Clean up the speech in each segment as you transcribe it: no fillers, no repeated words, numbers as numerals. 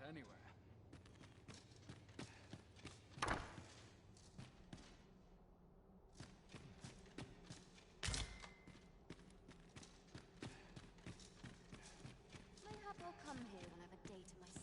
anywhere. Mayhap I'll come here when I have a day to myself.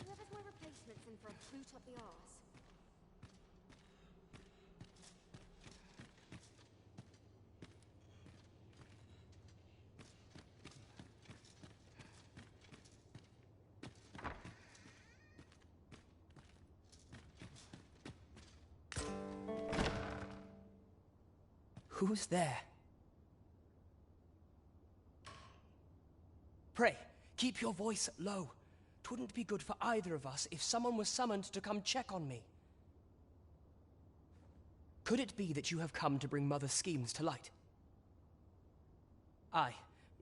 Whoever's my replacement's in for a boot up the arse. Who's there? Pray, keep your voice low. 'Twouldn't be good for either of us if someone was summoned to come check on me. Could it be that you have come to bring Mother's schemes to light? Aye,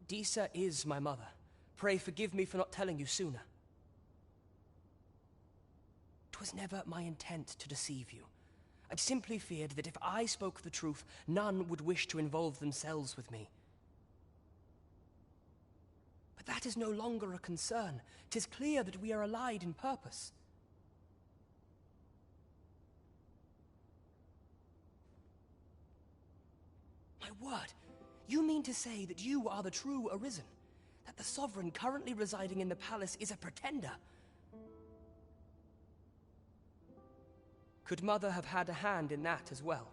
Disa is my mother. Pray forgive me for not telling you sooner. 'Twas never my intent to deceive you. I'd simply feared that if I spoke the truth, none would wish to involve themselves with me. But that is no longer a concern. 'Tis clear that we are allied in purpose. My word, you mean to say that you are the true Arisen? That the Sovereign currently residing in the palace is a pretender? Could Mother have had a hand in that as well?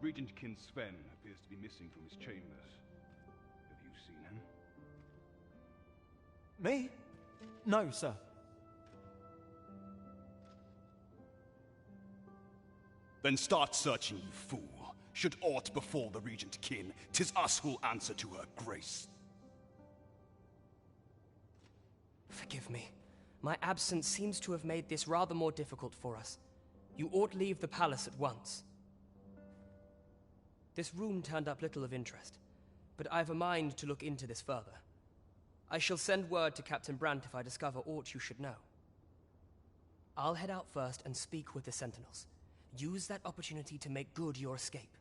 Regent Kin Sven appears to be missing from his chambers. Have you seen him? Me? No, sir. Then start searching, you fool. Should aught befall the Regent Kin, 'tis us who'll answer to her grace. Forgive me. My absence seems to have made this rather more difficult for us. You ought leave the palace at once. This room turned up little of interest, but I've a mind to look into this further. I shall send word to Captain Brandt if I discover aught you should know. I'll head out first and speak with the Sentinels. Use that opportunity to make good your escape.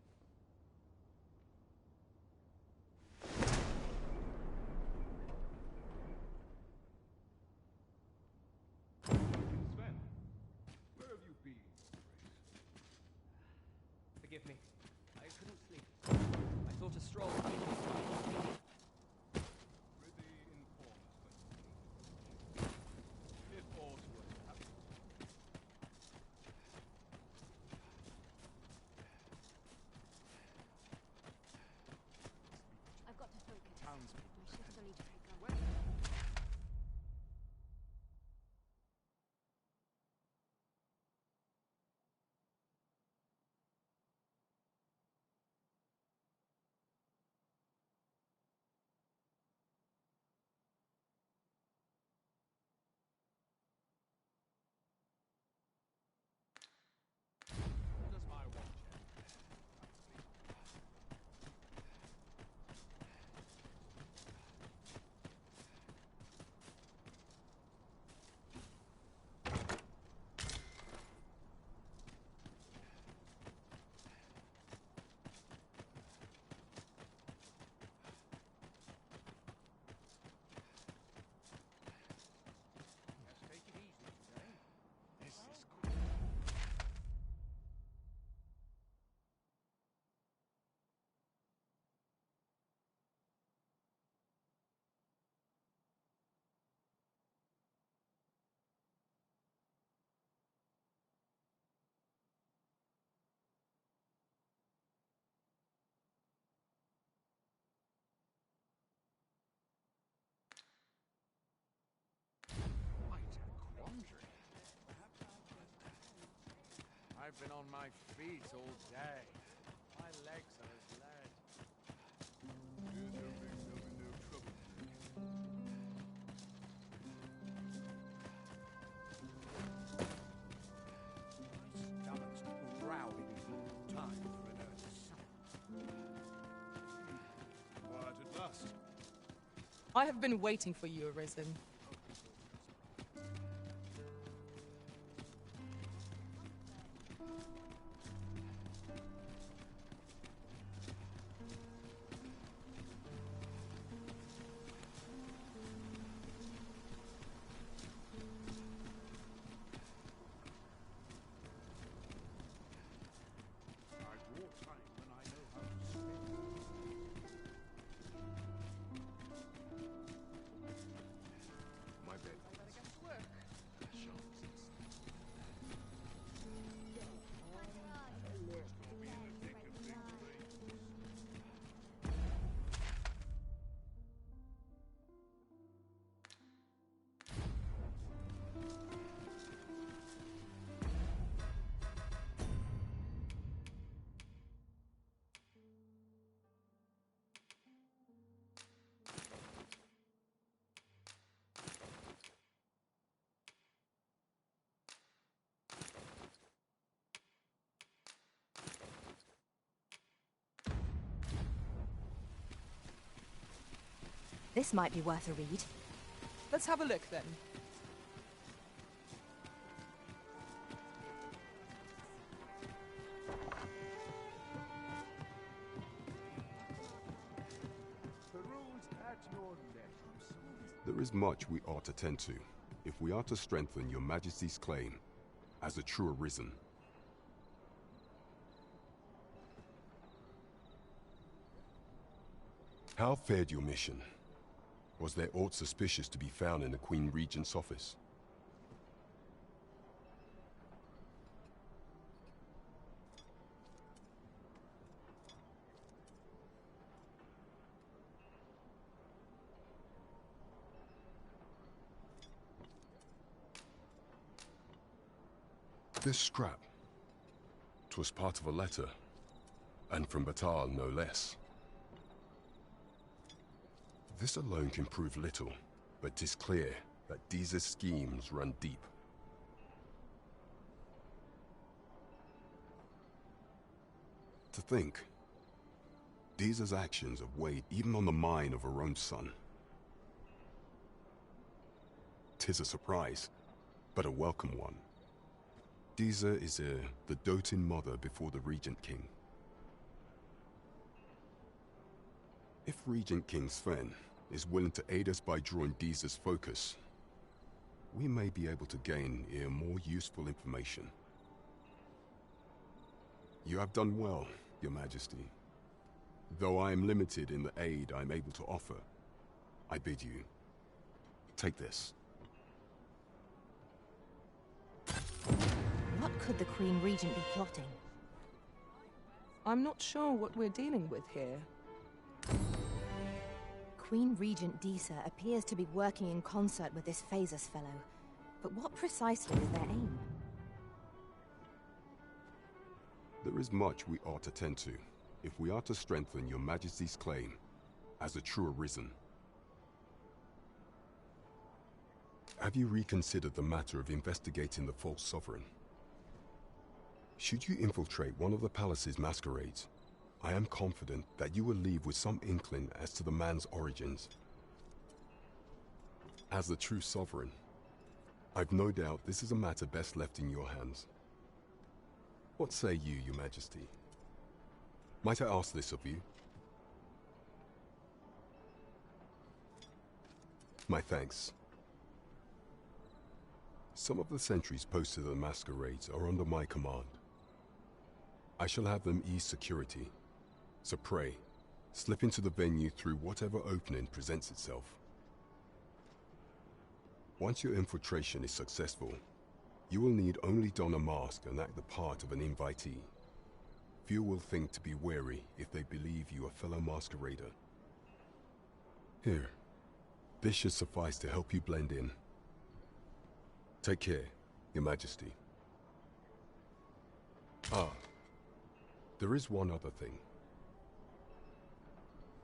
Sven, where have you been, Grace? Forgive me. I couldn't sleep. I thought a stroll would be useful. Prithee inform us when if aught were to happen. I've got to focus. Townspeople. My shift's only just begun. What does my watch have? my feet all day. My legs are as lead. Here's hoping there'll be no trouble. My stomach's growling. Time for an early supper. Quiet at last. I have been waiting for you, Arisen. I war time when I know how to spend. My bed. I gotta get to work. This might be worth a read. Let's have a look then. The rules at your neck. There is much we ought to tend to, if we are to strengthen your Majesty's claim as a true Arisen. How fared your mission? Was there aught suspicious to be found in the Queen Regent's office? This scrap. 'Twas part of a letter, and from Batal no less. This alone can prove little, but 'tis clear that Disa's schemes run deep. To think, Disa's actions have weighed even on the mind of her own son. 'Tis a surprise, but a welcome one. Disa is the doting mother before the Regent King. If Regent King Sven is willing to aid us by drawing Disa's focus, we may be able to gain more useful information. You have done well, Your Majesty. Though I am limited in the aid I am able to offer, I bid you, take this. What could the Queen Regent be plotting? I'm not sure what we're dealing with here. Queen Regent Disa appears to be working in concert with this Phasus fellow. But what precisely is their aim? There is much we ought to tend to, if we are to strengthen your Majesty's claim as a true Arisen. Have you reconsidered the matter of investigating the false sovereign? Should you infiltrate one of the palace's masquerades, I am confident that you will leave with some inkling as to the man's origins. As the true sovereign, I've no doubt this is a matter best left in your hands. What say you, Your Majesty? Might I ask this of you? My thanks. Some of the sentries posted at the masquerades are under my command. I shall have them ease security, so pray, slip into the venue through whatever opening presents itself. Once your infiltration is successful, you will need only don a mask and act the part of an invitee. Few will think to be wary if they believe you a fellow masquerader. Here, this should suffice to help you blend in. Take care, Your Majesty. Ah, there is one other thing.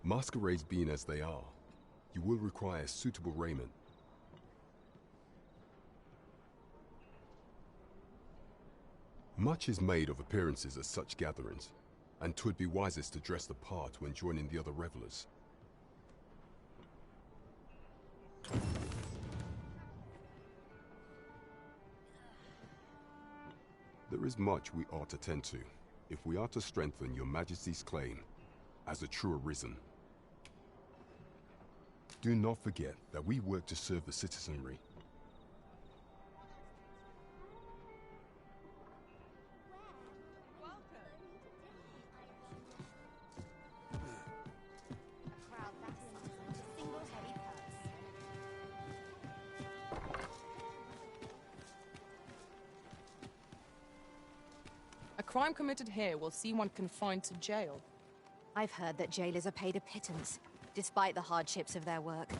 Masquerades being as they are, you will require suitable raiment. Much is made of appearances at such gatherings, and 'twould be wisest to dress the part when joining the other revelers. There is much we ought to tend to, if we are to strengthen your Majesty's claim as a true Arisen. Do not forget that we work to serve the citizenry. A crime committed here will see one confined to jail. I've heard that jailers are paid a pittance, despite the hardships of their work.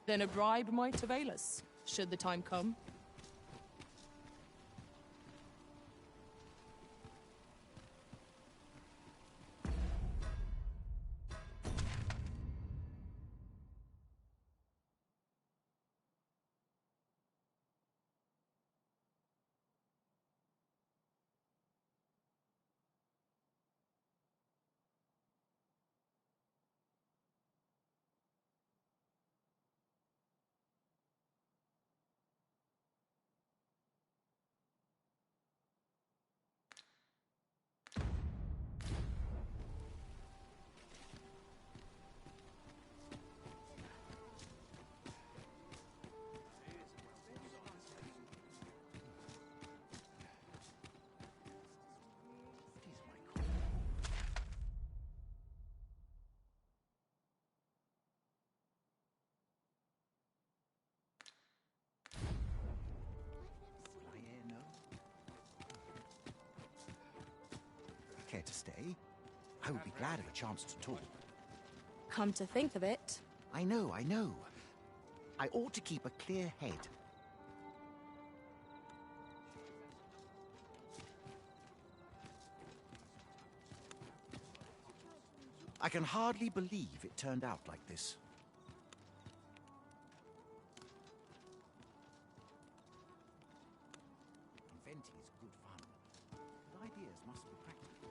Then a bribe might avail us, should the time come. Care to stay? I would be glad of a chance to talk. Come to think of it, I know. I ought to keep a clear head. I can hardly believe it turned out like this. Inventing is good fun, but ideas must be practical.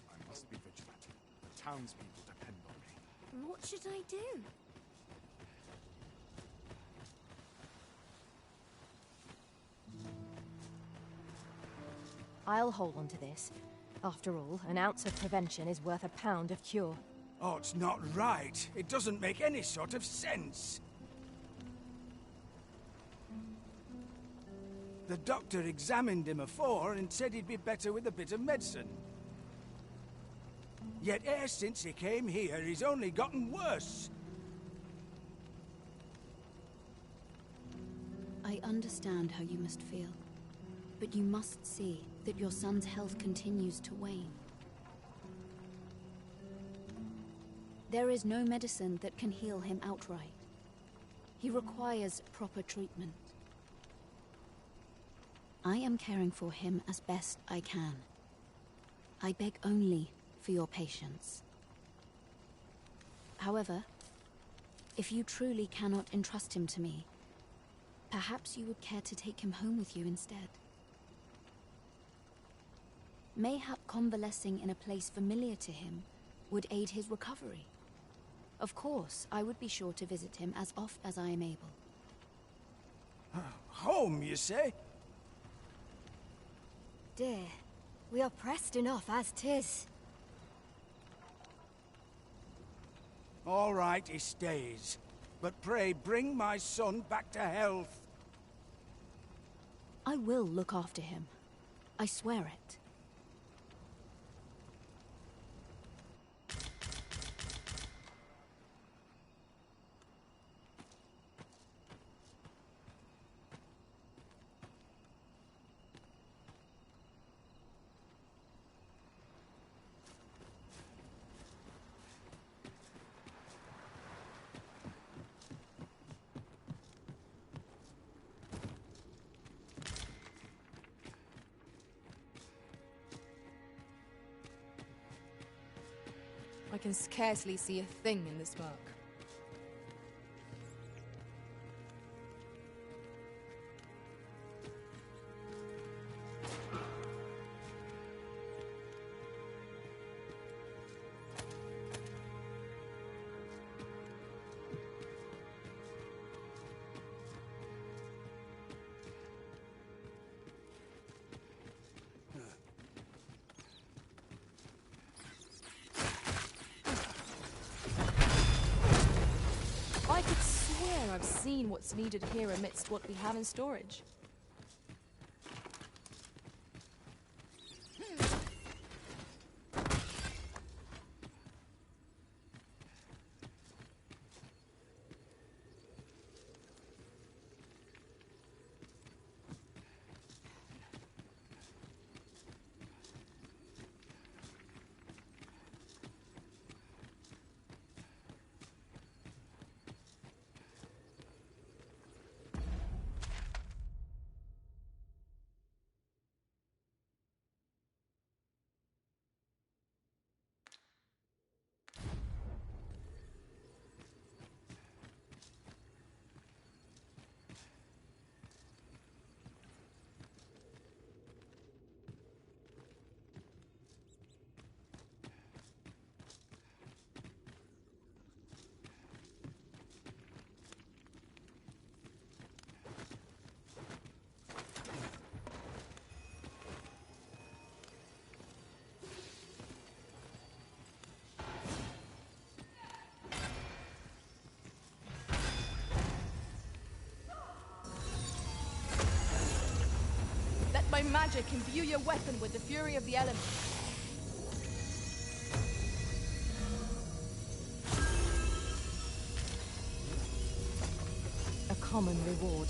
I must be vigilant. The townspeople depend on me. What should I do? I'll hold on to this. After all, an ounce of prevention is worth a pound of cure. Oh, it's not right. It doesn't make any sort of sense. The doctor examined him afore and said he'd be better with a bit of medicine. Yet e'er since he came here, he's only gotten worse. I understand how you must feel, but you must see that your son's health continues to wane. There is no medicine that can heal him outright. He requires proper treatment. I am caring for him as best I can. I beg only for your patience. However, if you truly cannot entrust him to me, perhaps you would care to take him home with you instead. Mayhap convalescing in a place familiar to him would aid his recovery. Of course, I would be sure to visit him as oft as I am able. Home, you say? Dear, we are pressed enough as 'tis. All right, he stays. but pray bring my son back to health. I will look after him. I swear it. I can scarcely see a thing in the smoke. I could swear I've seen what's needed here amidst what we have in storage. Let my magic imbue your weapon with the fury of the elements. A common reward.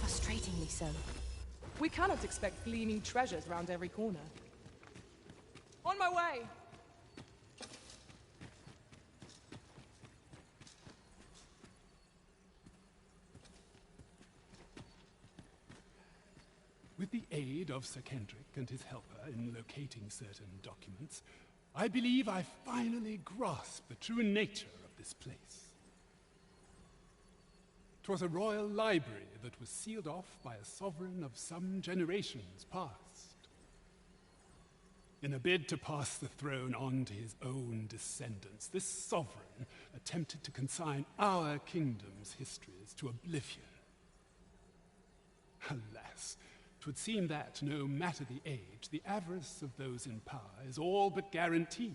Frustratingly so. We cannot expect gleaming treasures round every corner. On my way! With the aid of Sir Kendrick and his helper in locating certain documents, I believe I finally grasp the true nature of this place. 'Twas a royal library that was sealed off by a sovereign of some generations past. In a bid to pass the throne on to his own descendants, this sovereign attempted to consign our kingdom's histories to oblivion. Alas, 'twould seem that, no matter the age, the avarice of those in power is all but guaranteed.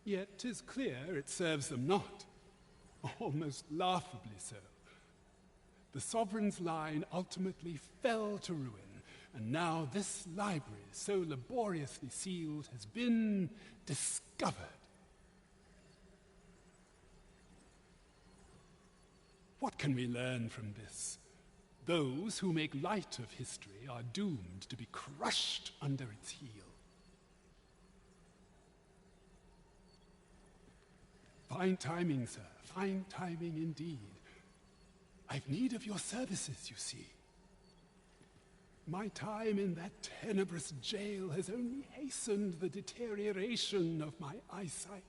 Yet 'tis clear it serves them not, almost laughably so. The sovereign's line ultimately fell to ruin, and now this library, so laboriously sealed, has been discovered. What can we learn from this? Those who make light of history are doomed to be crushed under its heel. Fine timing, sir. Fine timing indeed. I've need of your services, you see. My time in that tenebrous jail has only hastened the deterioration of my eyesight.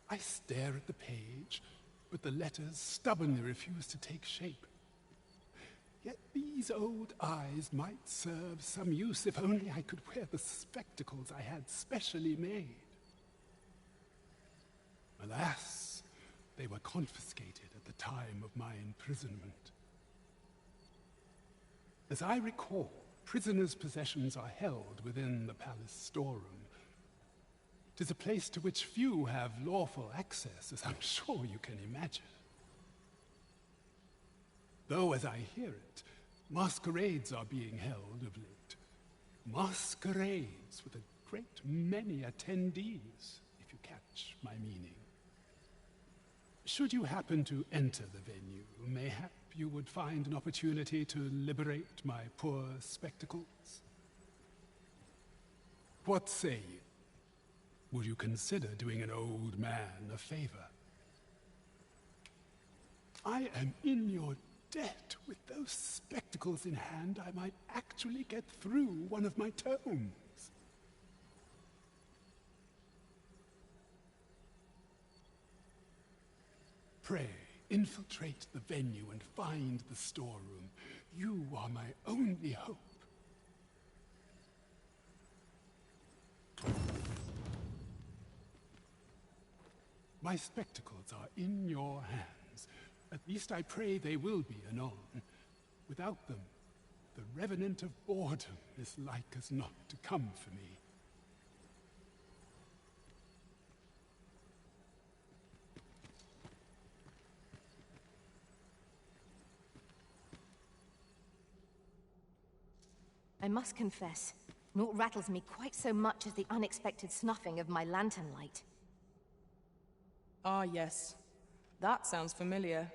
I stare at the page, but the letters stubbornly refuse to take shape. Yet these old eyes might serve some use if only I could wear the spectacles I had specially made. Alas, they were confiscated at the time of my imprisonment. As I recall, prisoners' possessions are held within the palace storeroom. 'Tis a place to which few have lawful access, as I'm sure you can imagine. Though, as I hear it, masquerades are being held of late. Masquerades with a great many attendees, if you catch my meaning. Should you happen to enter the venue, mayhap you would find an opportunity to liberate my poor spectacles. What say you? Would you consider doing an old man a favor? I am in your debt. With those spectacles in hand, I might actually get through one of my tomes. Pray, infiltrate the venue and find the storeroom. You are my only hope. My spectacles are in your hands. At least I pray they will be anon. Without them, the revenant of boredom is like as not to come for me. I must confess, naught rattles me quite so much as the unexpected snuffing of my lantern light. Ah, yes. That sounds familiar.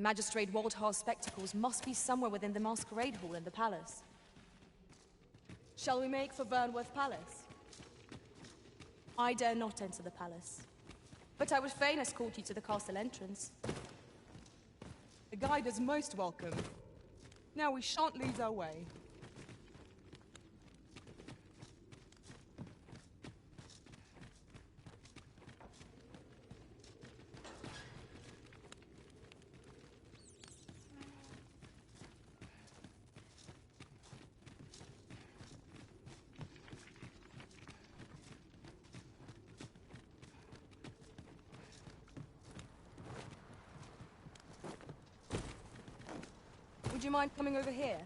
Magistrate Waldhar's spectacles must be somewhere within the masquerade hall in the palace. Shall we make for Vernworth Palace? I dare not enter the palace, but I would fain escort you to the castle entrance. The guide is most welcome. Now we shan't lose our way. Would you mind coming over here?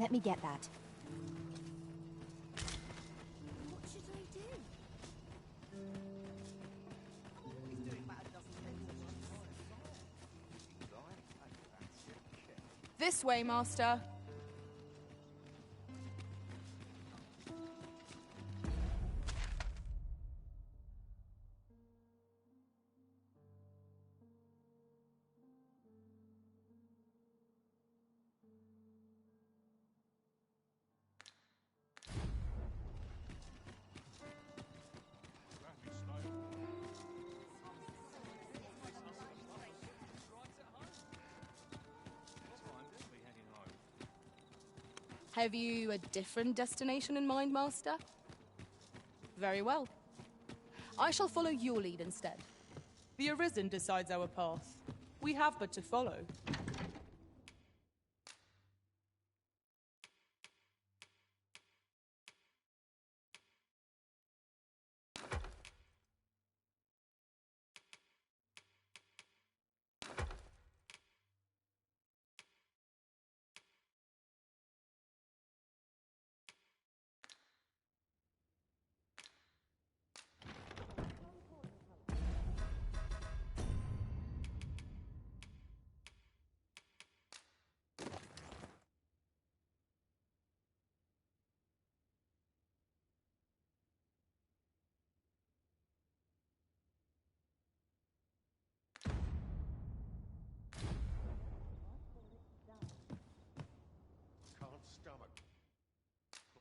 Let me get that. What should I do? This way, Master. Have you a different destination in mind, Master? Very well. I shall follow your lead instead. The Arisen decides our path. We have but to follow.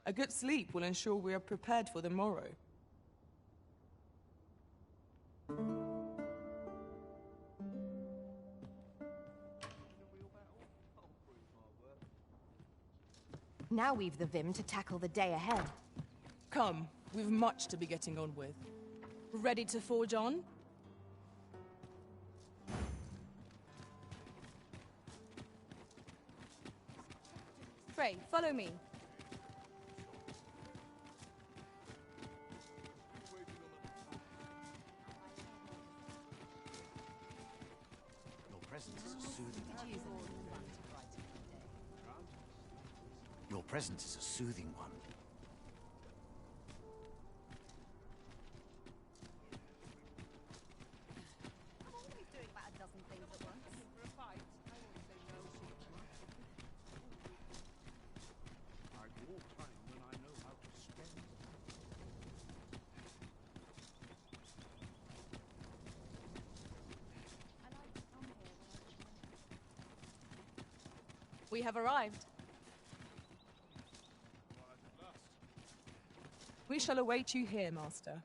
A good sleep will ensure we are prepared for the morrow. Now we've the vim to tackle the day ahead. Come, we've much to be getting on with. Ready to forge on? Frey, follow me. Your presence is a soothing one. Your presence is a soothing one. We have arrived. We shall await you here, Master.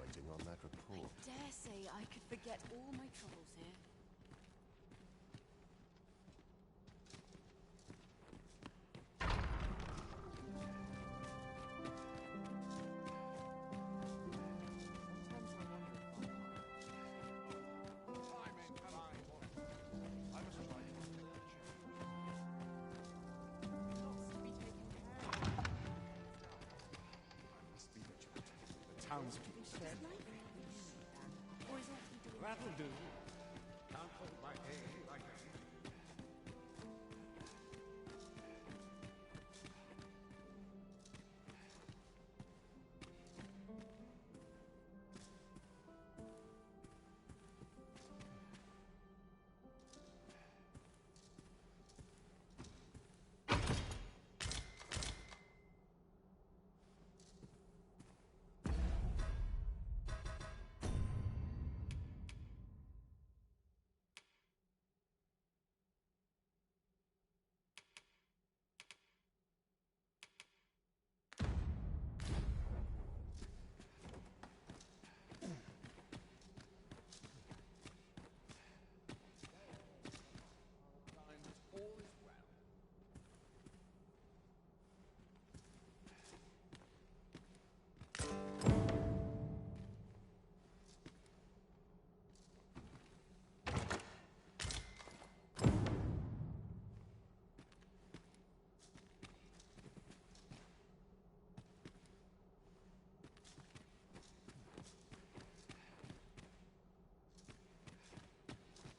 waiting on that report. I dare say I could forget all my troubles here. Townspeople. That'll do. Can't hold my hay like that.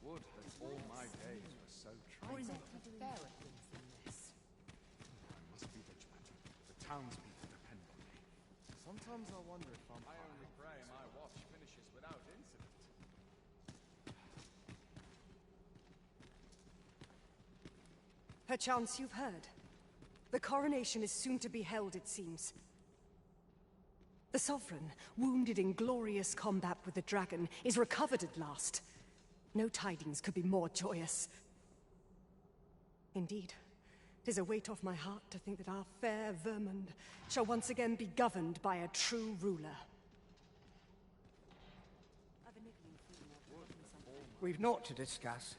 Would that all my days were so tranquil. Fair at things than this. I must be vigilant. The townspeople depend on me. Sometimes I wonder if I only pray my watch finishes without incident. Perchance you've heard. The coronation is soon to be held, it seems. The Sovereign, wounded in glorious combat with the dragon, is recovered at last. No tidings could be more joyous. Indeed, 'tis a weight off my heart to think that our fair Vermund shall once again be governed by a true ruler. We've naught to discuss.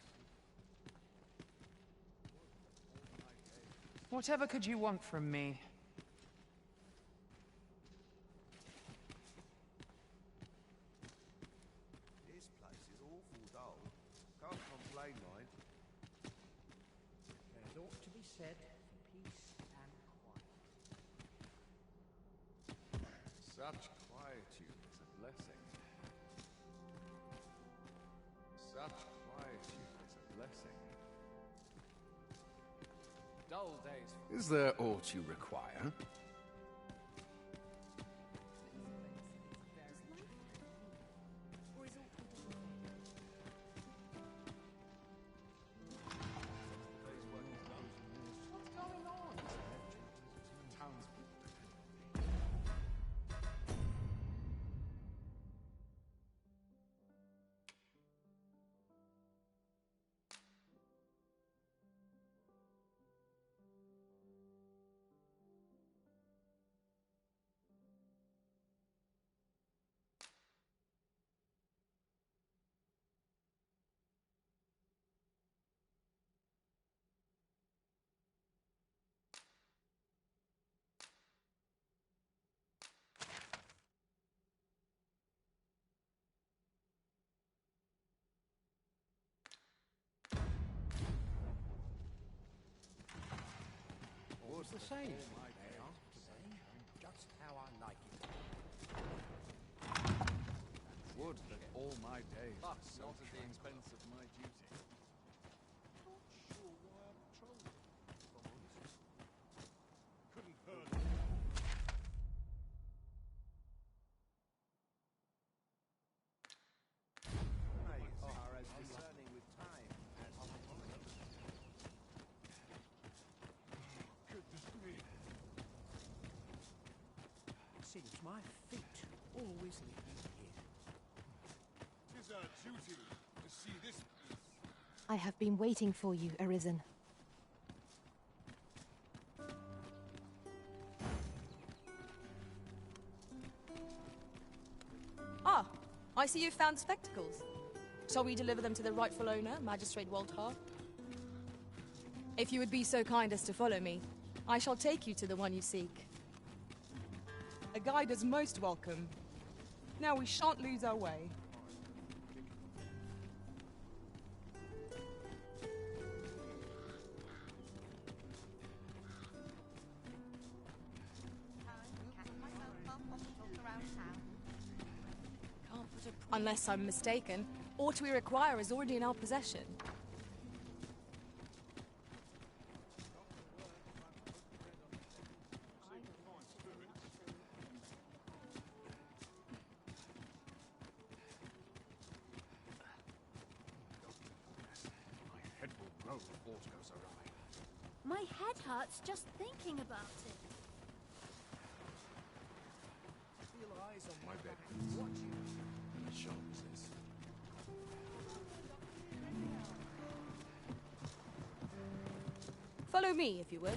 Whatever could you want from me? This place is awful dull. Can't complain, mind. There's ought to be said for peace and quiet. Such quietude is a blessing. Such quietude is a blessing. Dull days. Is there aught you require? It's the same. They are today, just how I like it. Would that all my days were so not at the expense of my duty. Not sure why I patrolled it, if I'm honest. Couldn't hurt. They are as discerning with time as Goodness me. Seems my feet always lead me here. 'Tis our duty to see this. I have been waiting for you, Arisen. see you found spectacles. Shall we deliver them to the rightful owner, Magistrate Walter? If you would be so kind as to follow me, I shall take you to the one you seek. A guide is most welcome. Now we shan't lose our way. Unless I'm mistaken, aught we require is already in our possession. My head will roll if aught goes awry. My head hurts just thinking about it. Feel eyes on my bed. Watch you. As sharp as this. Follow me, if you would.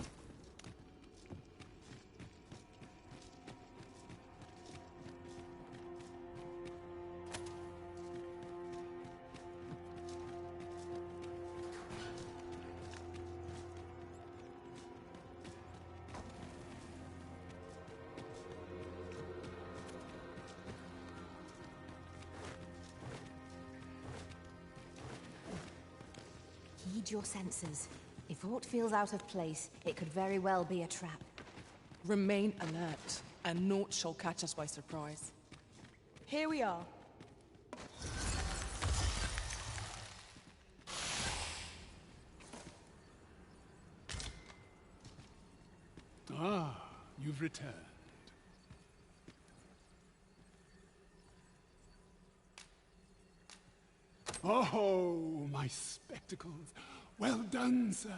Heed your senses. If aught feels out of place, it could very well be a trap. Remain alert, and naught shall catch us by surprise. Here we are. Ah, you've returned. Oh, my spectacles. Well done, sir.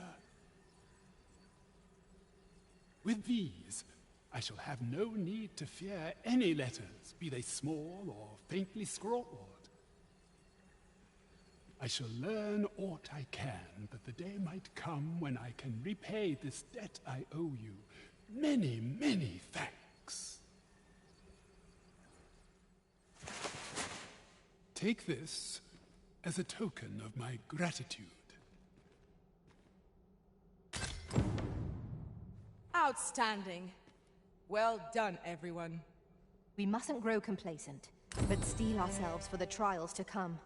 With these, I shall have no need to fear any letters, be they small or faintly scrawled. I shall learn aught I can, but the day might come when I can repay this debt I owe you. Many, many thanks. Take this as a token of my gratitude. Outstanding. Well done, everyone. We mustn't grow complacent, but steel ourselves for the trials to come.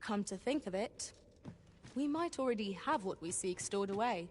Come to think of it, we might already have what we seek stored away.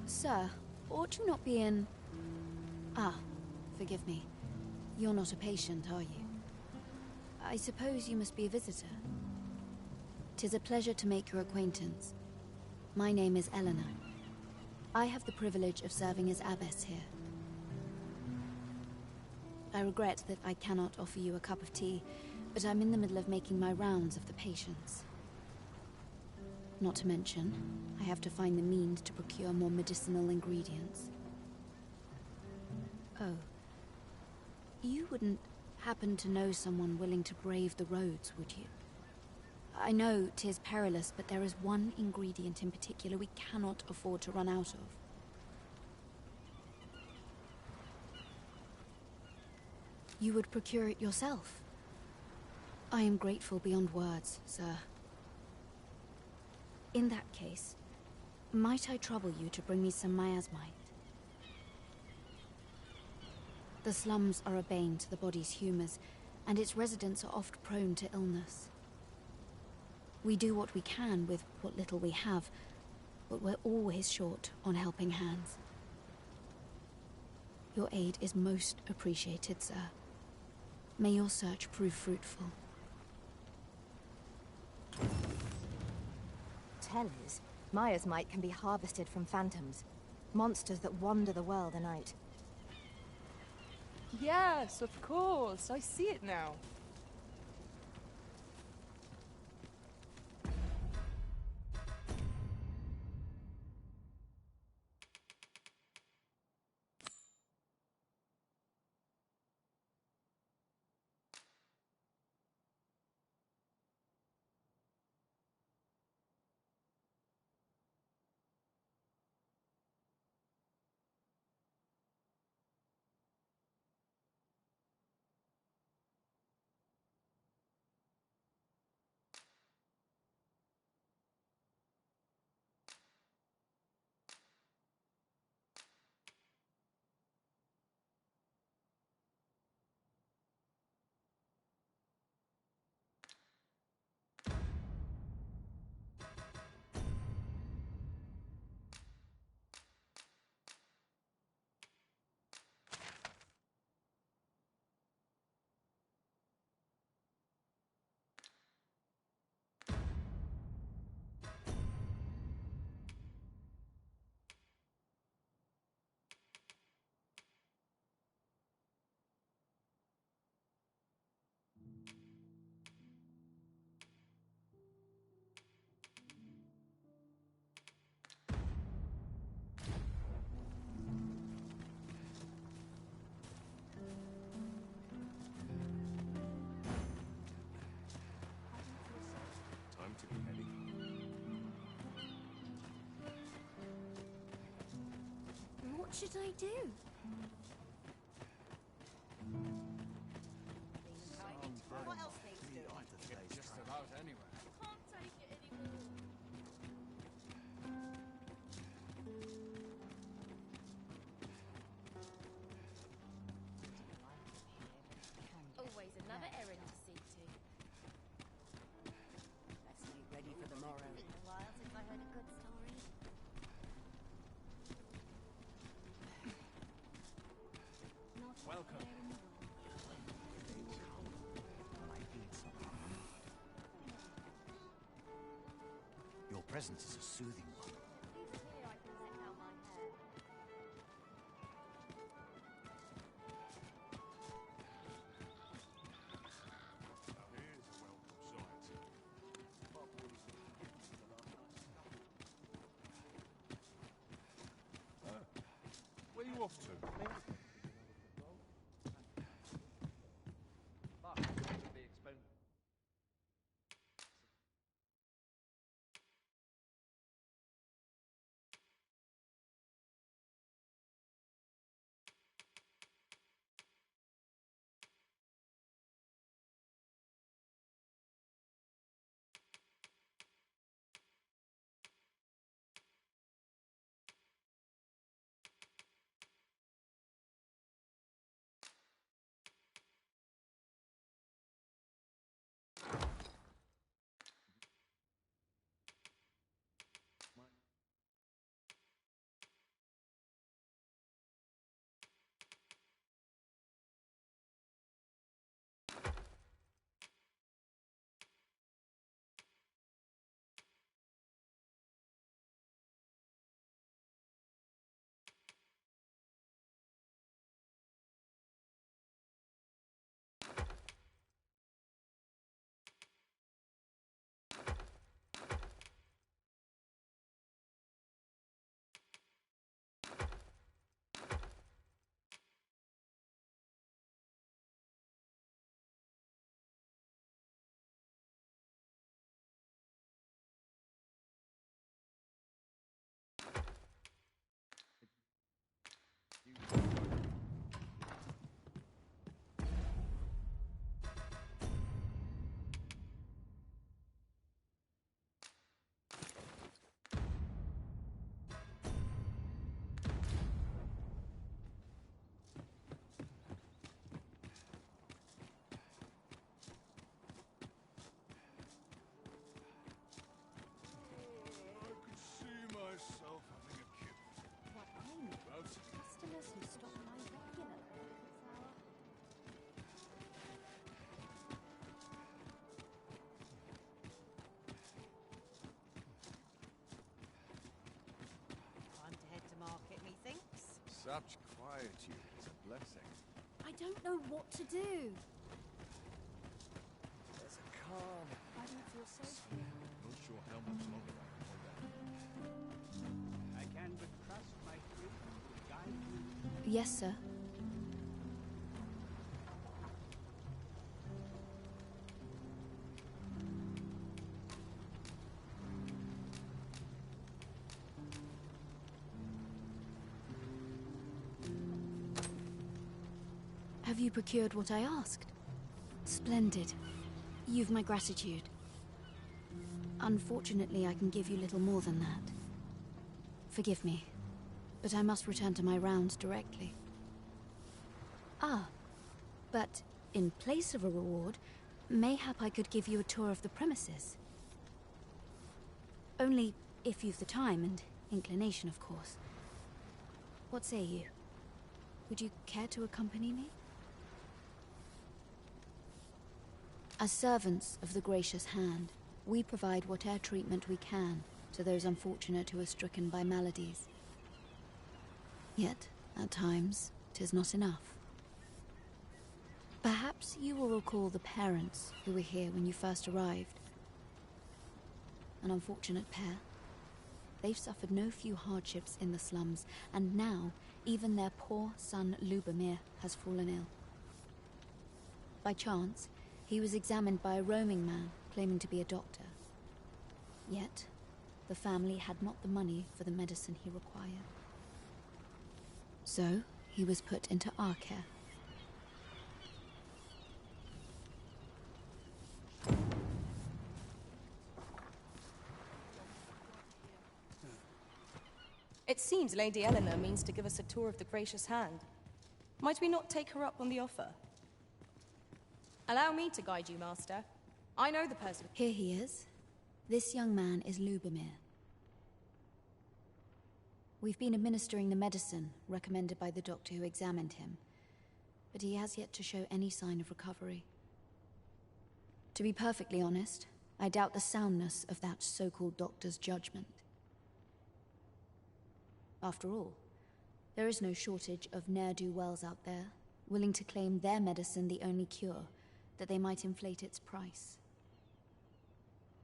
Sir, ought you not be in... Ah, forgive me. You're not a patient, are you? I suppose you must be a visitor. 'Tis a pleasure to make your acquaintance. My name is Eleanor. I have the privilege of serving as abbess here. I regret that I cannot offer you a cup of tea, but I'm in the middle of making my rounds of the patients. Not to mention, I have to find the means to procure more medicinal ingredients. Oh. You wouldn't happen to know someone willing to brave the roads, would you? I know 'tis perilous, but there is one ingredient in particular we cannot afford to run out of. You would procure it yourself? I am grateful beyond words, sir. In that case, might I trouble you to bring me some miasmite? The slums are a bane to the body's humors, and its residents are oft prone to illness. We do what we can with what little we have, but we're always short on helping hands. Your aid is most appreciated, sir. May your search prove fruitful. Tellers, miasmite can be harvested from phantoms, monsters that wander the world a night. Yes, of course. I see it now. Time to be heading home. What should I do? What else needs doing? Just about anywhere. Can't take it anymore. Always another errand to see to. Let's get ready for the morrow. Been a while since I heard a good story. Not Welcome. there in the world. Your presence is a soothing one. Leave it here, I can let out my hair. Now here's a welcome sight. Where you off to? Such quietude is a blessing. I don't know what to do. There's a calm. I don't feel safe here. Not sure how much longer I can hold out. I can but trust my friend will guide you. Yes, sir. Have you procured what I asked? Splendid. You've my gratitude. Unfortunately, I can give you little more than that. Forgive me, but I must return to my rounds directly. Ah, but in place of a reward, mayhap I could give you a tour of the premises. Only if you've the time and inclination, of course. What say you? Would you care to accompany me? As servants of the Gracious Hand, we provide whatever treatment we can to those unfortunate who are stricken by maladies. Yet, at times, 'tis not enough. Perhaps you will recall the parents who were here when you first arrived. An unfortunate pair. They've suffered no few hardships in the slums, and now even their poor son Lubomir has fallen ill. By chance, he was examined by a roaming man claiming to be a doctor. Yet, the family had not the money for the medicine he required. So, he was put into our care. It seems Lady Eleanor means to give us a tour of the Gracious Hand. Might we not take her up on the offer? Allow me to guide you, Master. I know the person. Here he is. This young man is Lubomir. We've been administering the medicine recommended by the doctor who examined him, but he has yet to show any sign of recovery. To be perfectly honest, I doubt the soundness of that so-called doctor's judgment. After all, there is no shortage of ne'er-do-wells out there, willing to claim their medicine the only cure, that they might inflate its price.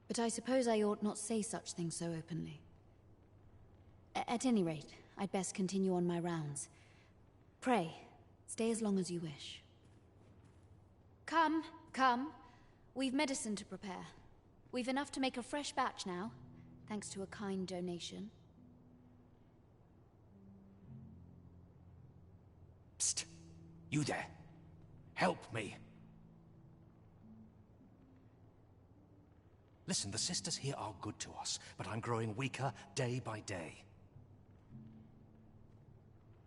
But I suppose I ought not say such things so openly. At any rate, I'd best continue on my rounds. Pray, stay as long as you wish. Come, come. We've medicine to prepare. We've enough to make a fresh batch now, thanks to a kind donation. Psst! You there! Help me! Listen, the sisters here are good to us, but I'm growing weaker day by day.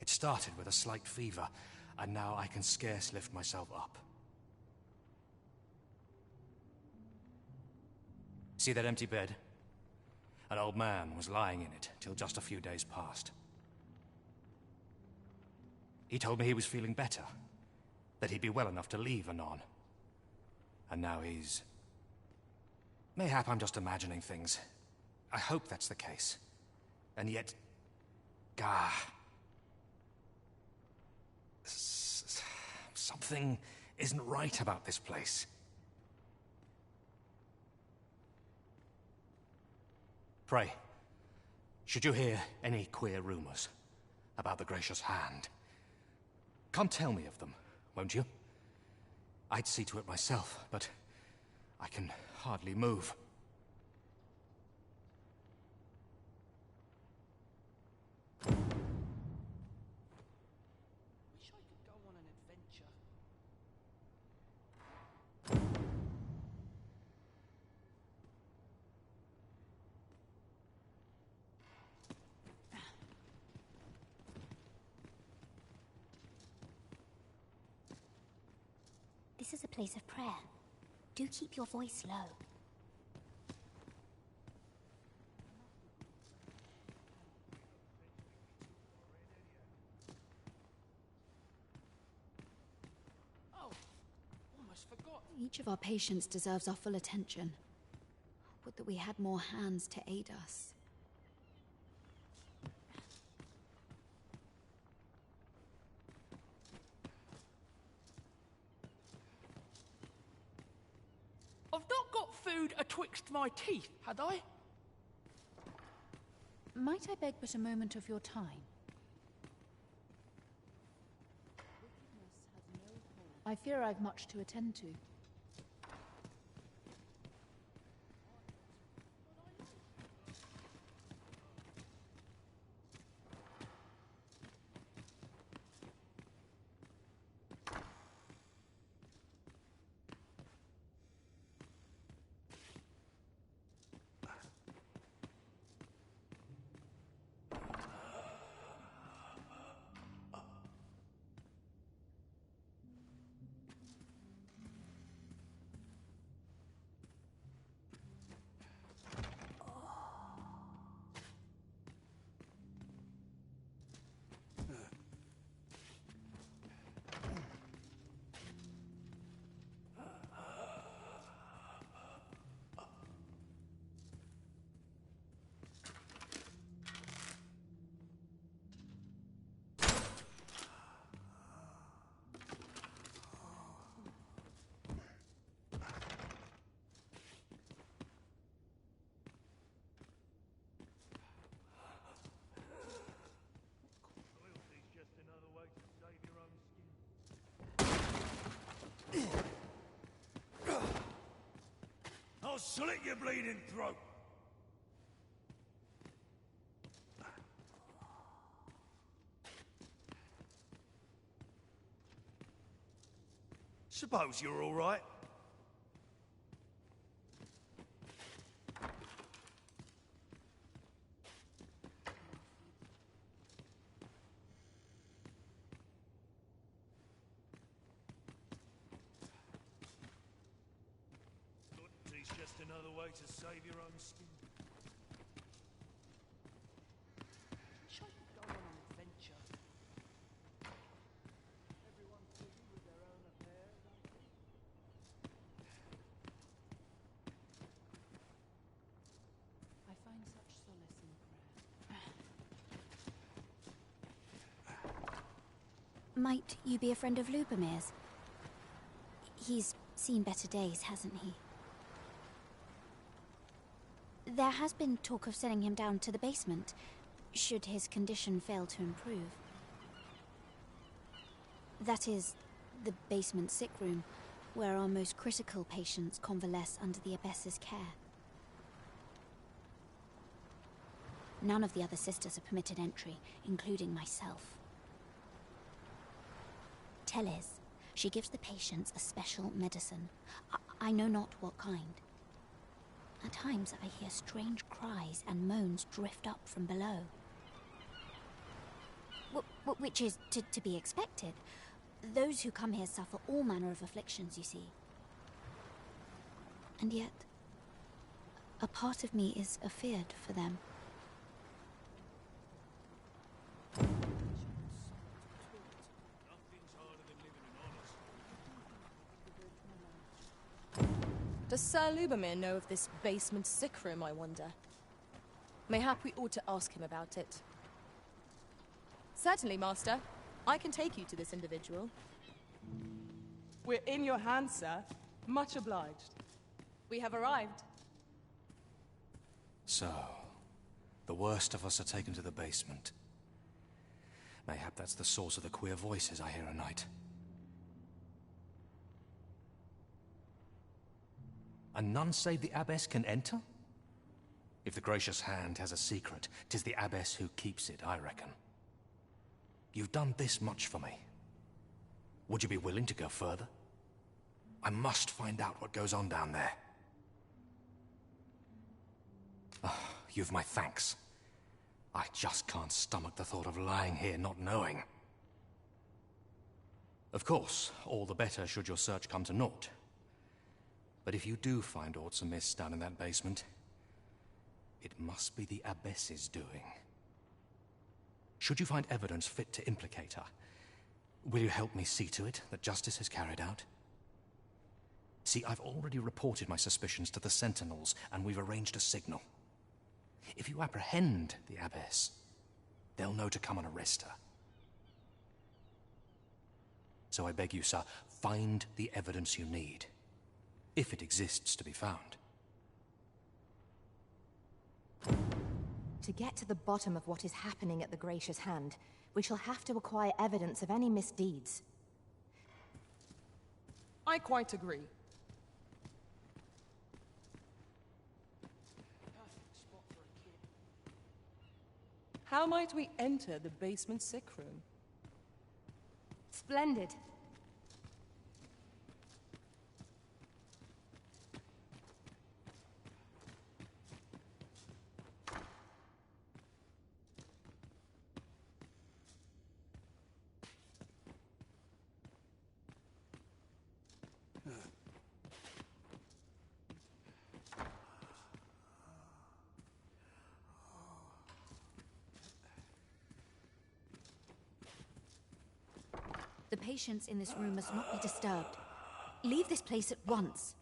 It started with a slight fever, and now I can scarce lift myself up. See that empty bed? An old man was lying in it till just a few days past. He told me he was feeling better, that he'd be well enough to leave anon. And now he's... Mayhap I'm just imagining things. I hope that's the case. And yet... Gah... Something isn't right about this place. Pray, should you hear any queer rumors about the Gracious Hand, come tell me of them, won't you? I'd see to it myself, but I can hardly move. Wish I could go on an adventure. This is a place of prayer. Do keep your voice low. Oh, almost forgot. Each of our patients deserves our full attention. Would that we had more hands to aid us. I've not got food atwixt my teeth, had I? Might I beg but a moment of your time? I fear I've much to attend to. I'll slit your bleeding throat! Suppose you're all right. It's just another way to save your own skin. Shall we go on an adventure? Everyone's busy with their own affairs, I think. I find such solace in prayer. Might you be a friend of Lubomir's? He's seen better days, hasn't he? There has been talk of sending him down to the basement, should his condition fail to improve. That is, the basement sick room, where our most critical patients convalesce under the Abbess's care. None of the other sisters are permitted entry, including myself. Teles, she gives the patients a special medicine. I know not what kind. At times I hear strange cries and moans drift up from below. Which is to be expected. Those who come here suffer all manner of afflictions, you see. And yet, a part of me is afeard for them. Does Sir Lubomir know of this basement sick room, I wonder? Mayhap we ought to ask him about it. Certainly, Master. I can take you to this individual. We're in your hands, sir. Much obliged. We have arrived. So, the worst of us are taken to the basement. Mayhap that's the source of the queer voices I hear at night. And none save the Abbess can enter? If the gracious hand has a secret, 'tis the Abbess who keeps it, I reckon. You've done this much for me. Would you be willing to go further? I must find out what goes on down there. You've my thanks. I just can't stomach the thought of lying here not knowing. Of course, all the better should your search come to naught. But if you do find aught amiss down in that basement, it must be the Abbess's doing. Should you find evidence fit to implicate her, will you help me see to it that justice is carried out? See, I've already reported my suspicions to the Sentinels, and we've arranged a signal. If you apprehend the Abbess, they'll know to come and arrest her. So I beg you, sir, find the evidence you need. if it exists to be found. To get to the bottom of what is happening at the Gracious Hand, we shall have to acquire evidence of any misdeeds. I quite agree. How might we enter the basement sick room? Splendid. The patients in this room must not be disturbed. Leave this place at once.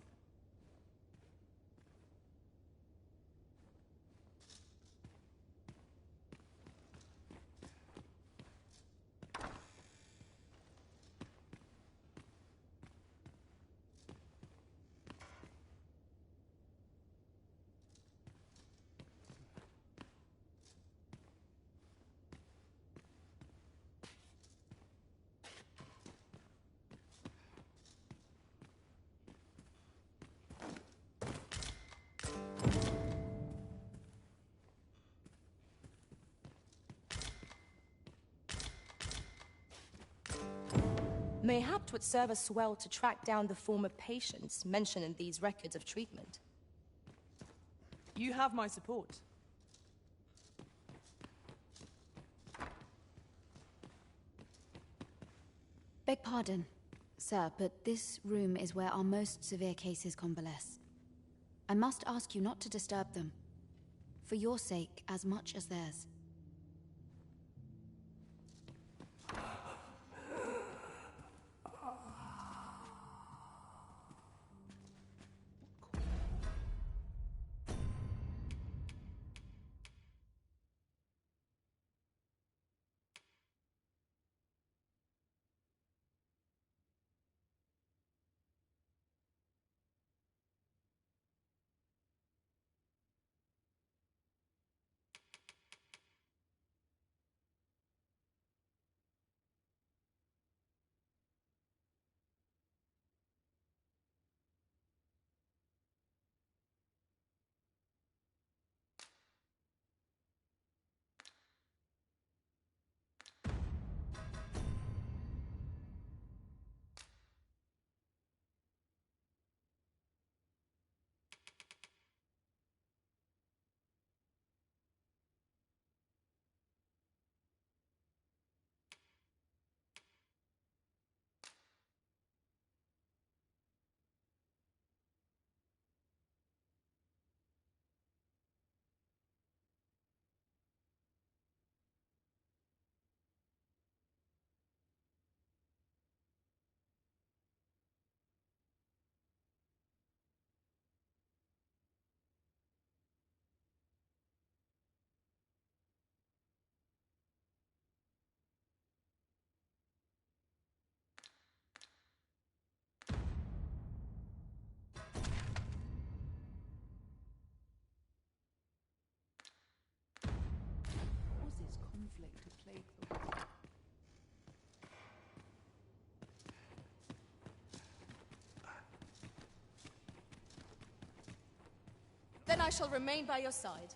Mayhap 'twould serve us well to track down the former patients mentioned in these records of treatment. You have my support. Beg pardon, sir, but this room is where our most severe cases convalesce. I must ask you not to disturb them, for your sake as much as theirs. Causes conflict to plague the world. Then I shall remain by your side.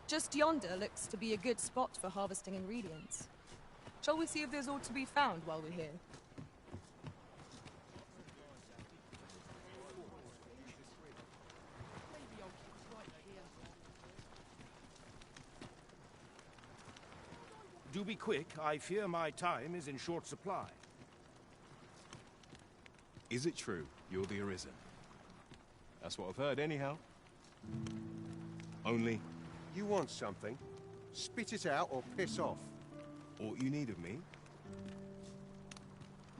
Just yonder looks to be a good spot for harvesting ingredients. Shall we see if there's aught to be found while we're here? Do be quick, I fear my time is in short supply. Is it true you're the Arisen? That's what I've heard anyhow. Only... You want something? Spit it out or piss off. Aught you need of me?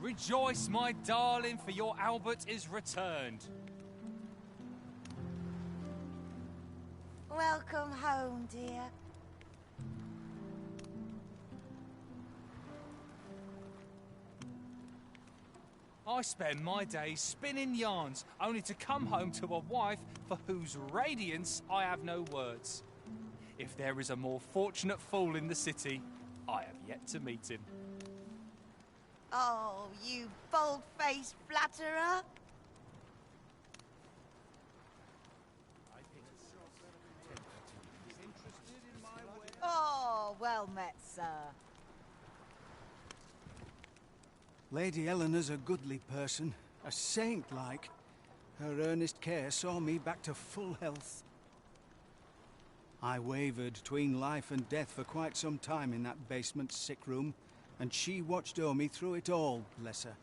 Rejoice, my darling, for your Albert is returned. Welcome home, dear. I spend my days spinning yarns, only to come home to a wife for whose radiance I have no words. If there is a more fortunate fool in the city, I have yet to meet him. Oh, you bold-faced flatterer. Oh, well met, sir. Lady Eleanor's a goodly person, a saint-like. Her earnest care saw me back to full health. I wavered between life and death for quite some time in that basement sick room, and she watched o'er me through it all, bless her.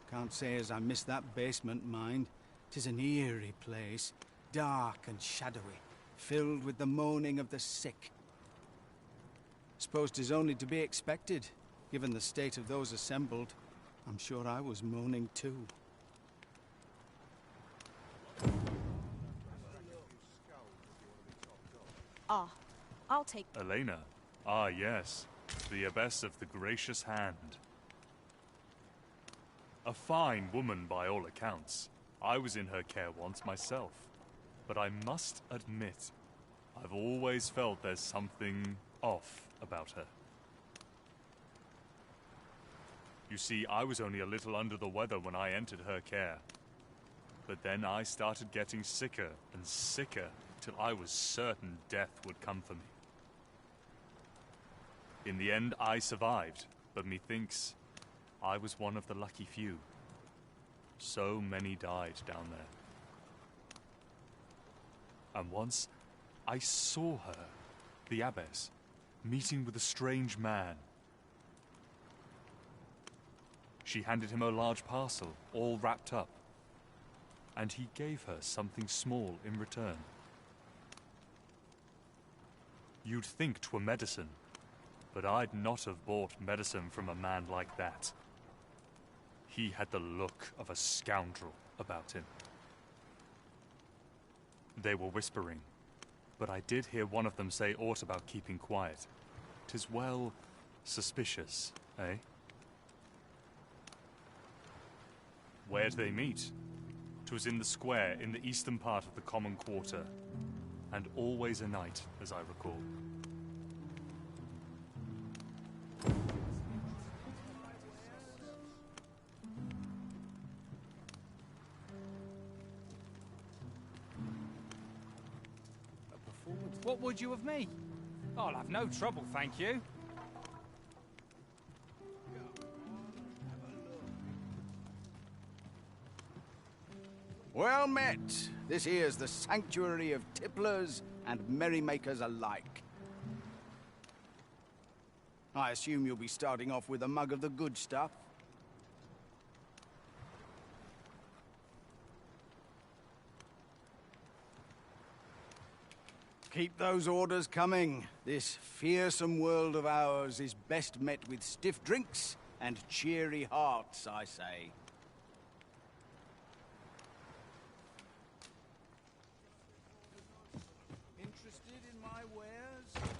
Can't say as I miss that basement, mind. 'Tis an eerie place, dark and shadowy, filled with the moaning of the sick. Suppose 'tis only to be expected. Given the state of those assembled, I'm sure I was moaning too. Ah, I'll take... Elena. Ah, yes. The Abbess of the Gracious Hand. A fine woman by all accounts. I was in her care once myself. But I must admit, I've always felt there's something off about her. You see, I was only a little under the weather when I entered her care. But then I started getting sicker and sicker till I was certain death would come for me. In the end, I survived, but methinks I was one of the lucky few. So many died down there. And once, I saw her, the Abbess, meeting with a strange man. She handed him a large parcel, all wrapped up, and he gave her something small in return. You'd think 'twere medicine, but I'd not have bought medicine from a man like that. He had the look of a scoundrel about him. They were whispering, but I did hear one of them say aught about keeping quiet. 'Tis well suspicious, eh? Where'd they meet? 'Twas in the square in the eastern part of the common quarter, and always a night, as I recall. What would you of me? I'll have no trouble, thank you. Well met. This here's the sanctuary of tipplers and merrymakers alike. I assume you'll be starting off with a mug of the good stuff. Keep those orders coming. This fearsome world of ours is best met with stiff drinks and cheery hearts, I say. Interested in my wares?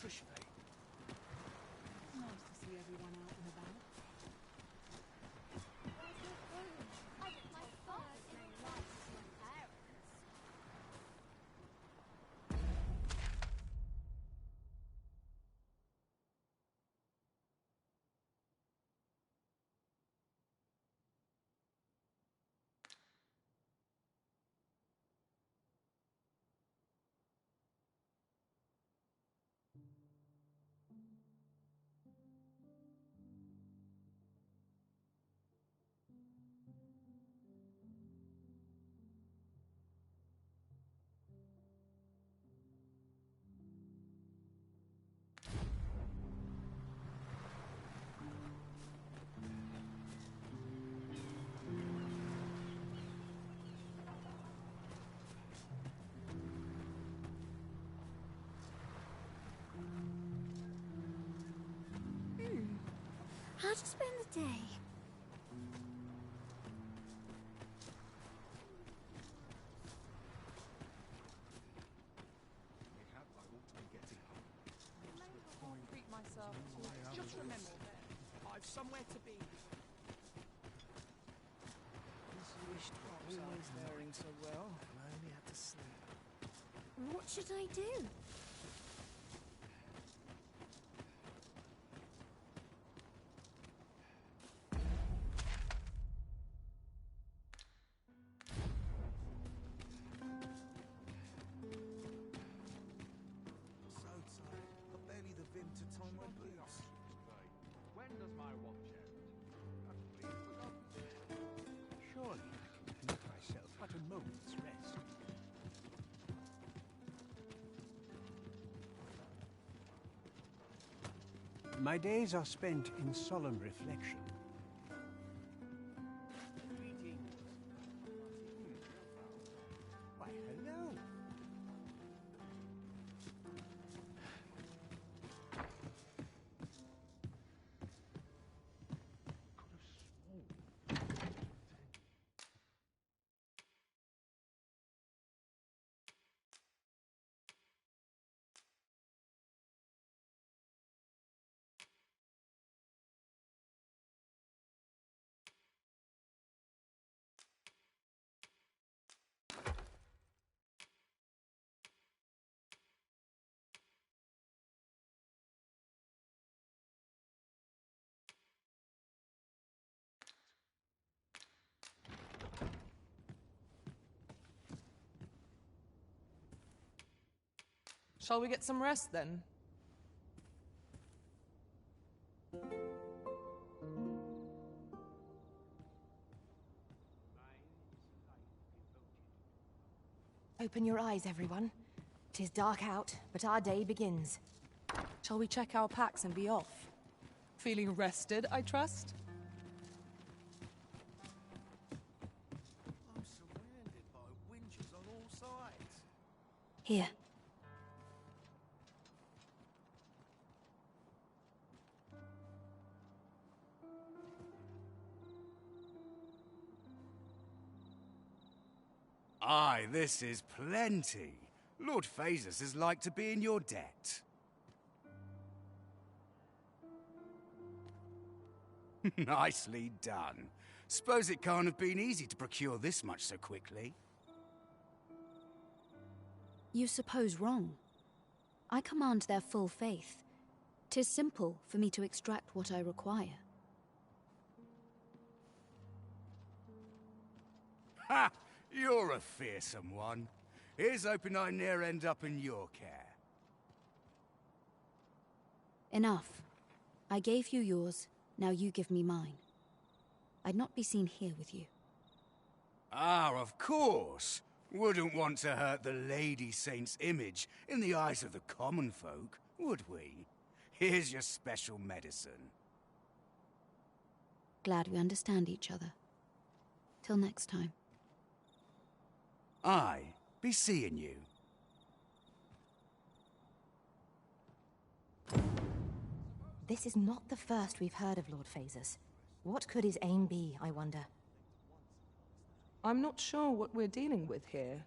Tush, mate. Nice to see everyone out and about. I get my first in life to my parents. How to spend the day? Treat myself to just remember that I've somewhere to be. Always faring so well. I only had to sleep. What should I do? So tired. I've barely the vim to tie my boots. When does my watch end? Surely I can permit myself but a moment's rest. My days are spent in solemn reflection. Why, hello. Shall we get some rest then? Open your eyes, everyone. 'Tis dark out, but our day begins. Shall we check our packs and be off? Feeling rested, I trust? I'm surrounded by winches on all sides. Here. Aye, this is plenty. Lord Phasus is like to be in your debt. Nicely done. Suppose it can't have been easy to procure this much so quickly. You suppose wrong. I command their full faith. 'Tis simple for me to extract what I require. Ha! You're a fearsome one. Here's hoping I ne'er end up in your care. Enough. I gave you yours, now you give me mine. I'd not be seen here with you. Ah, of course. Wouldn't want to hurt the Lady Saint's image in the eyes of the common folk, would we? Here's your special medicine. Glad we understand each other. Till next time. Aye, be seeing you. This is not the first we've heard of Lord Phasus. What could his aim be, I wonder? I'm not sure what we're dealing with here.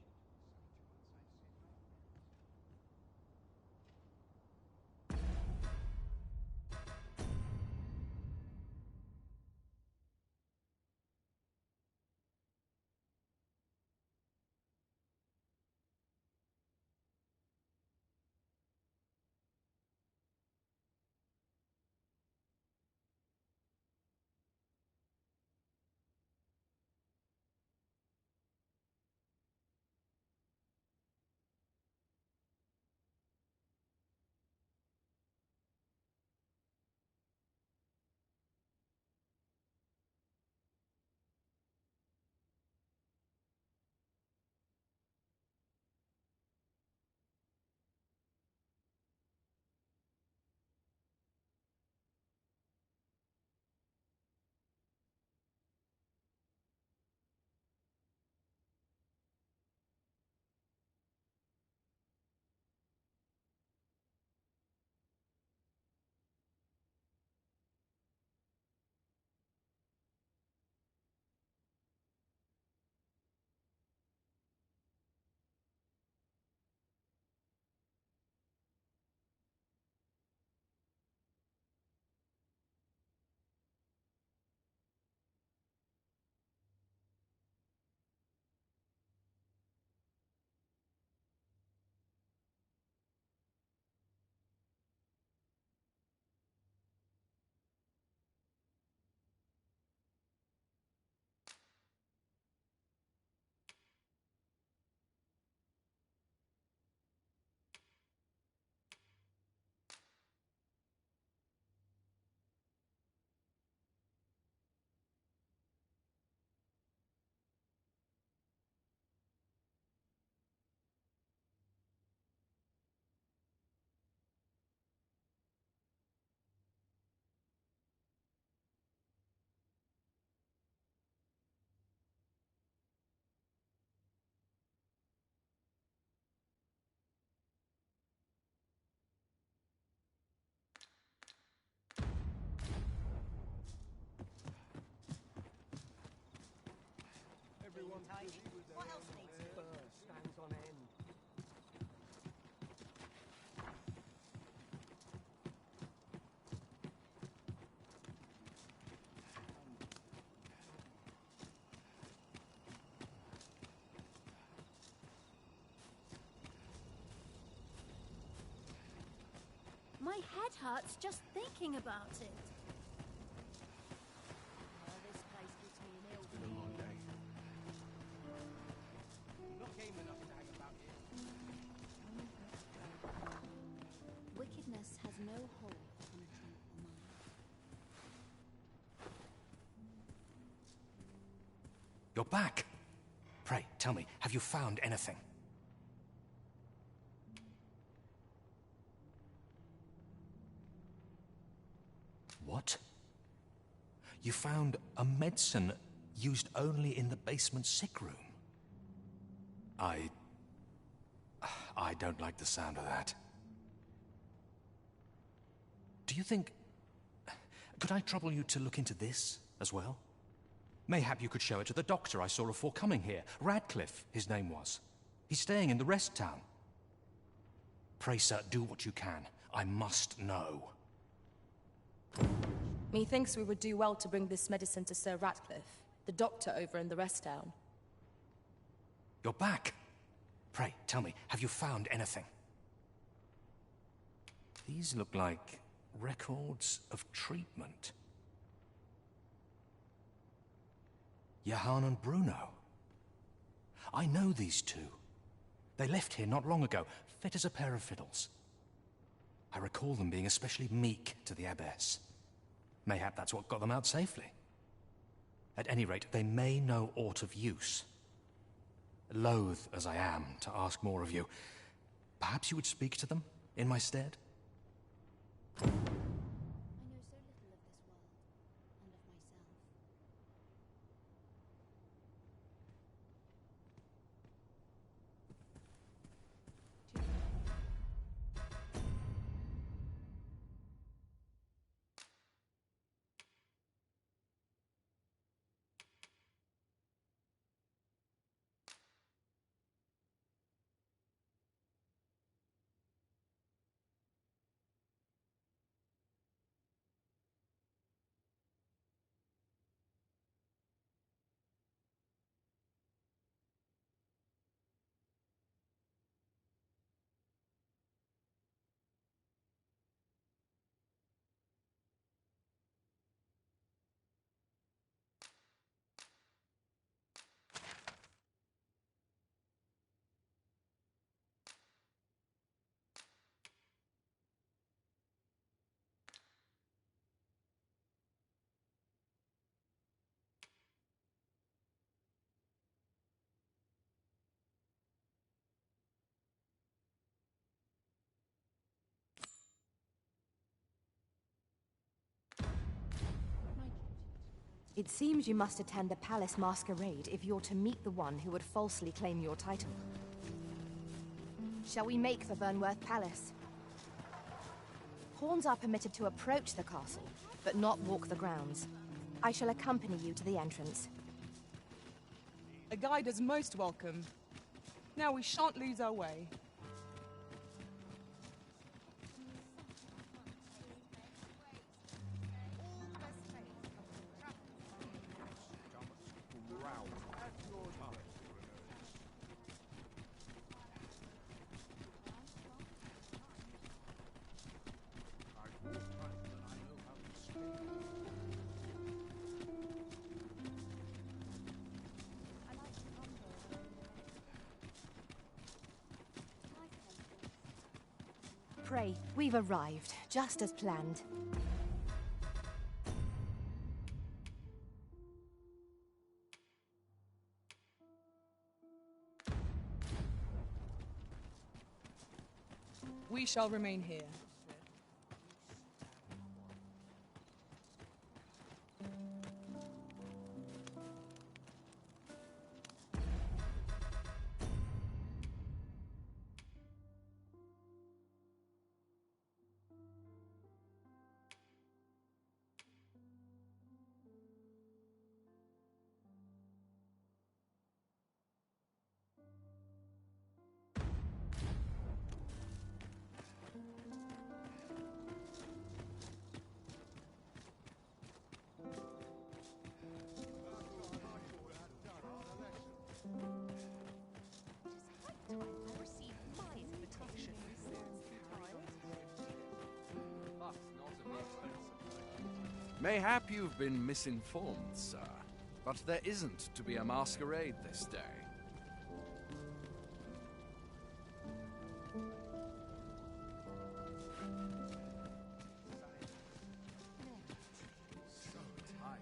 Everyone tiny. What else needs it? stands on end. My head hurts just thinking about it. Oh, this place gives me an ill Been a long day. Not game enough to hang about here. Wickedness has no hold on a tranquil mind. You're back! Pray, tell me, have you found anything? What? You found a medicine used only in the basement sick room? I don't like the sound of that. Do you think... Could I trouble you to look into this as well? Mayhap you could show it to the doctor I saw before coming here. Radcliffe, his name was. He's staying in the rest town. Pray, sir, do what you can. I must know. Methinks we would do well to bring this medicine to Sir Ratcliffe, the doctor over in the rest town. You're back! Pray, tell me, have you found anything? These look like records of treatment. Johann and Bruno. I know these two. They left here not long ago, fit as a pair of fiddles. I recall them being especially meek to the abbess. Mayhap that's what got them out safely. At any rate, they may know aught of use. Loath as I am to ask more of you, perhaps you would speak to them in my stead? I know so little of this world, and of myself. It seems you must attend a palace masquerade if you're to meet the one who would falsely claim your title. Shall we make for Burnworth Palace? Pawns are permitted to approach the castle, but not walk the grounds. I shall accompany you to the entrance. A guide is most welcome. Now we shan't lose our way. Pray, we've arrived, just as planned. We shall remain here. Mayhap you've been misinformed, sir, but there isn't to be a masquerade this day. So tight.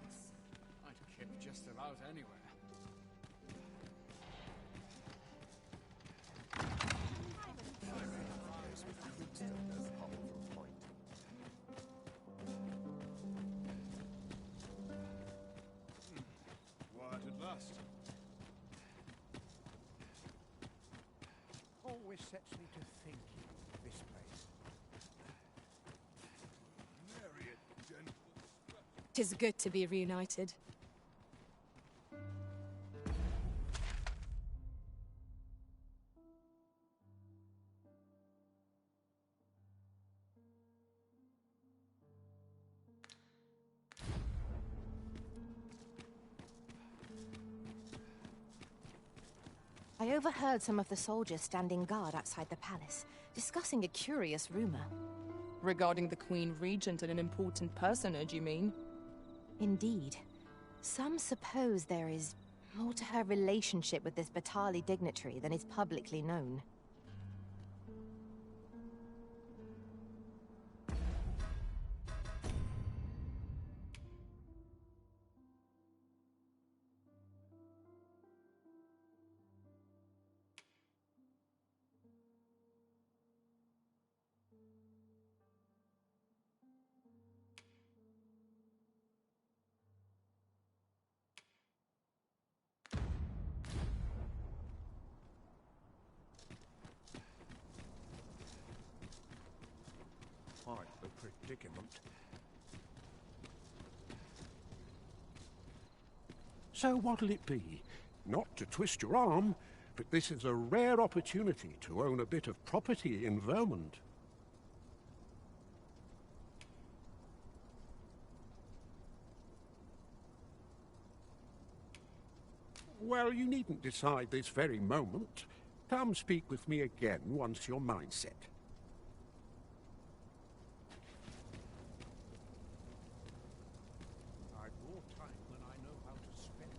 I'd kip just about anywhere. Quiet at last. Always sets me to thinking, this place. Very gentle. 'Tis good to be reunited. I overheard some of the soldiers standing guard outside the palace, discussing a curious rumor. Regarding the Queen Regent and an important personage, you mean? Indeed. Some suppose there is more to her relationship with this Batali dignitary than is publicly known. Quite a predicament. So what'll it be? Not to twist your arm, but this is a rare opportunity to own a bit of property in Vermont. Well, you needn't decide this very moment. Come speak with me again once your mind's set. I'd more time than I know how to spend.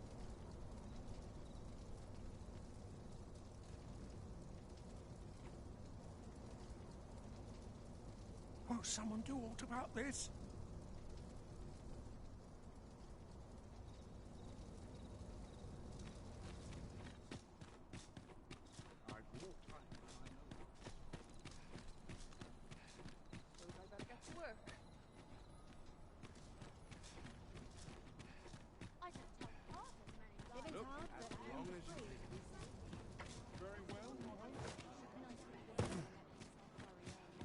Won't someone do aught about this? I'd more time than I know. Suppose I better get to work. I don't tell half as many lies. Look, as long as you please. Very well.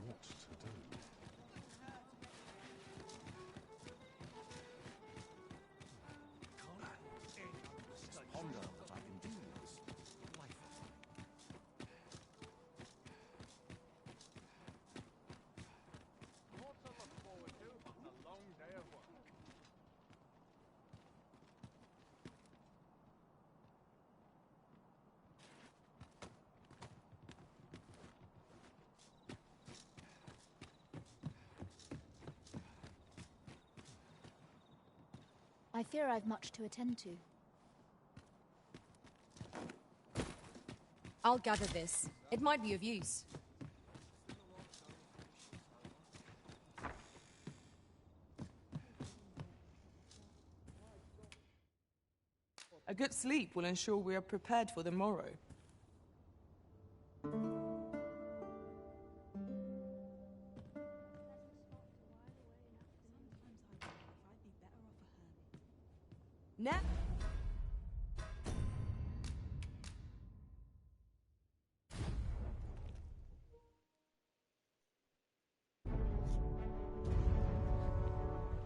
What to do? Ponder what I can do. Life. More to look forward to on a long day of work. I fear I've much to attend to. I'll gather this. It might be of use. A good sleep will ensure we are prepared for the morrow. Now.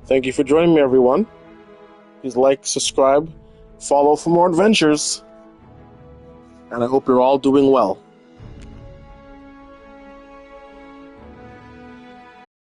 Thank you for joining me, everyone. Please like, subscribe, follow for more adventures. And I hope you're all doing well.